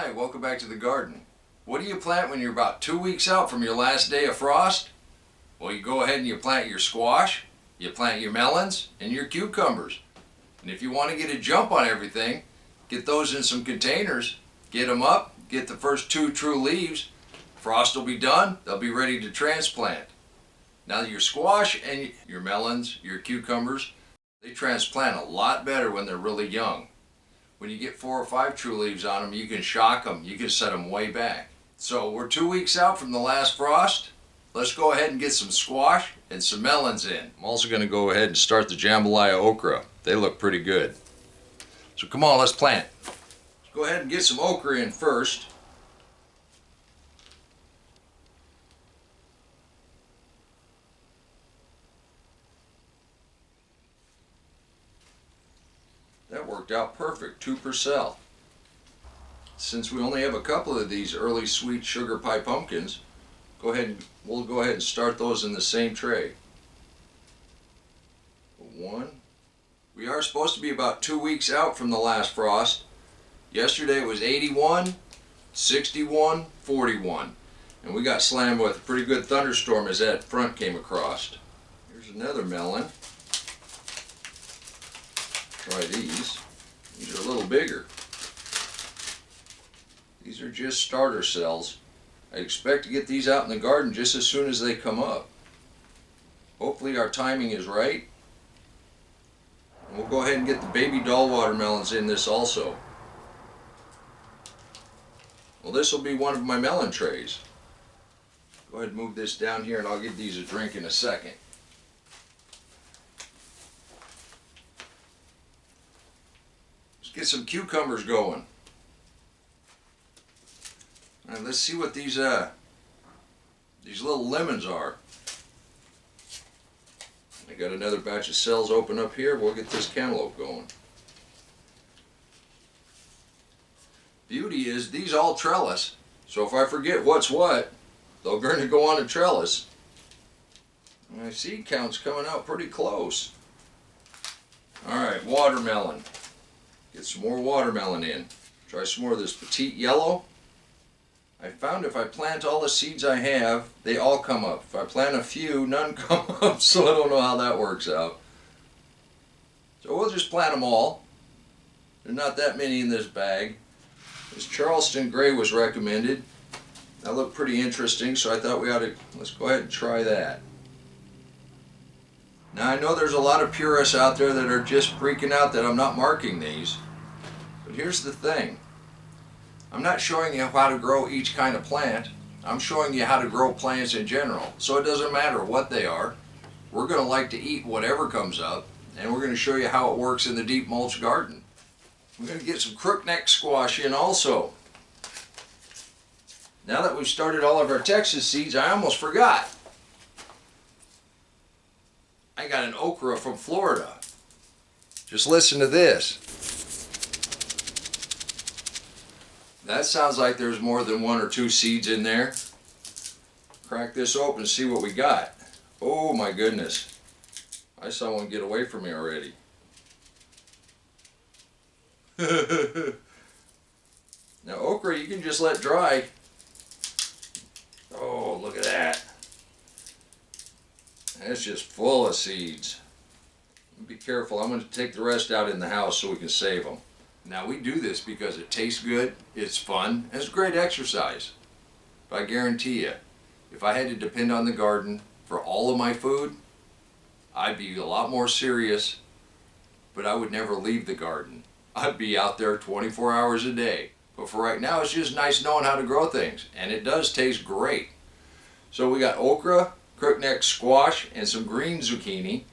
Hi, welcome back to the garden. What do you plant when you're about 2 weeks out from your last day of frost? Well, you go ahead and you plant your squash, you plant your melons, and your cucumbers. And if you want to get a jump on everything, get those in some containers, get them up, get the first 2 true leaves. Frost will be done, they'll be ready to transplant. Now your squash and your melons, your cucumbers, they transplant a lot better when they're really young. When you get 4 or 5 true leaves on them, you can shock them, you can set them way back. So we're 2 weeks out from the last frost. Let's go ahead and get some squash and some melons in. I'm also going to go ahead and start the jambalaya okra. They look pretty good. So come on, let's plant. Let's go ahead and get some okra in first. That worked out perfect, 2 per cell. Since we only have a couple of these early sweet sugar pie pumpkins, we'll go ahead and start those in the same tray. 1. We are supposed to be about 2 weeks out from the last frost. Yesterday it was 81, 61, 41. And we got slammed with a pretty good thunderstorm as that front came across. Here's another melon. Try these. These are a little bigger. These are just starter cells. I expect to get these out in the garden just as soon as they come up. Hopefully our timing is right. And we'll go ahead and get the baby doll watermelons in this also. Well, this will be one of my melon trays. Go ahead and move this down here and I'll give these a drink in a second. Let's get some cucumbers going. All right, let's see what these little lemons are. I got another batch of cells open up here. We'll get this cantaloupe going. Beauty is these all trellis, so if I forget what's what, they're going to go on a trellis. My seed count's coming out pretty close. Alright, watermelon. Get some more watermelon in. Try some more of this petite yellow. I found if I plant all the seeds I have, they all come up. If I plant a few, none come up, so I don't know how that works out. So we'll just plant them all. There's not that many in this bag. This Charleston Gray was recommended. That looked pretty interesting, so I thought let's go ahead and try that. Now I know there's a lot of purists out there that are just freaking out that I'm not marking these. But here's the thing. I'm not showing you how to grow each kind of plant. I'm showing you how to grow plants in general. So it doesn't matter what they are. We're going to like to eat whatever comes up, and we're going to show you how it works in the deep mulch garden. We're going to get some crookneck squash in also. Now that we've started all of our Texas seeds, I almost forgot. I got an okra from Florida. Just listen to this. That sounds like there's more than 1 or 2 seeds in there. Crack this open and see what we got. Oh my goodness. I saw one get away from me already. Now okra you can just let dry. Oh, look at that. That's just full of seeds. Be careful, I'm going to take the rest out in the house so we can save them. Now we do this because it tastes good, it's fun, and it's great exercise. But I guarantee you, if I had to depend on the garden for all of my food, I'd be a lot more serious, but I would never leave the garden. I'd be out there 24 hours a day. But for right now, it's just nice knowing how to grow things, and it does taste great. So we got okra, crookneck squash, and some green zucchini.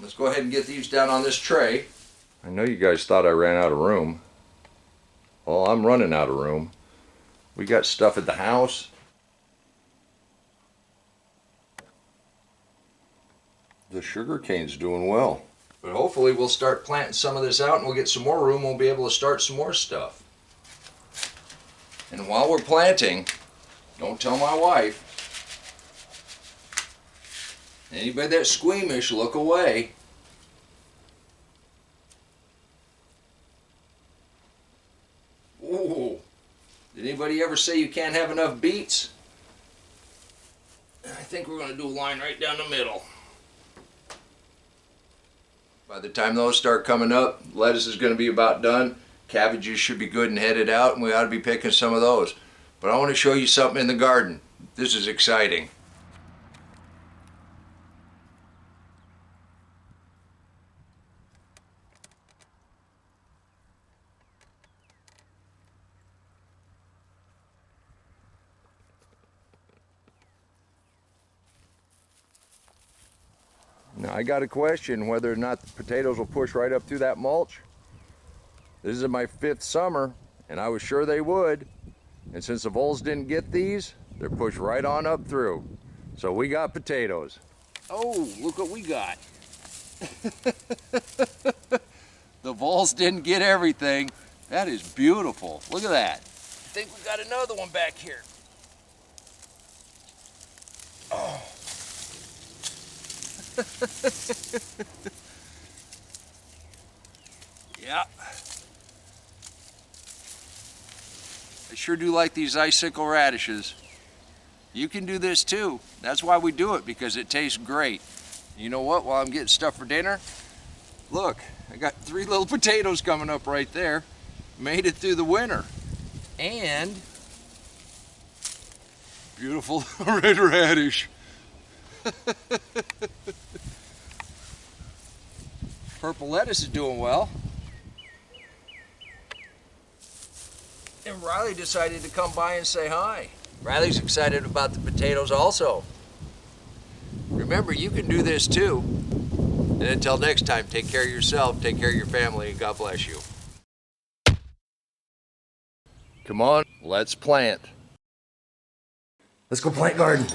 Let's go ahead and get these down on this tray. I know you guys thought I ran out of room. Well, I'm running out of room. We got stuff at the house. The sugar cane's doing well. But hopefully we'll start planting some of this out and we'll get some more room. We'll be able to start some more stuff. And while we're planting, don't tell my wife. Anybody that's squeamish, look away. Ooh, Did anybody ever say you can't have enough beets? I think we're going to do a line right down the middle. By the time those start coming up, lettuce is going to be about done. Cabbages should be good and headed out, and we ought to be picking some of those. But I want to show you something in the garden. This is exciting. Now I got a question whether or not the potatoes will push right up through that mulch. This is my 5th summer, and I was sure they would. And since the voles didn't get these, they're pushed right on up through. So we got potatoes. Oh, look what we got. The voles didn't get everything. That is beautiful. Look at that. I think we got another one back here. Oh. Yeah. I sure do like these icicle radishes. You can do this too. That's why we do it, because it tastes great. You know what? While I'm getting stuff for dinner, look, I got 3 little potatoes coming up right there. Made it through the winter. And beautiful red radish. Purple lettuce is doing well. And Riley decided to come by and say hi. Riley's excited about the potatoes also. Remember, you can do this too. And until next time, take care of yourself, take care of your family, and God bless you. Come on, let's plant. Let's go plant garden.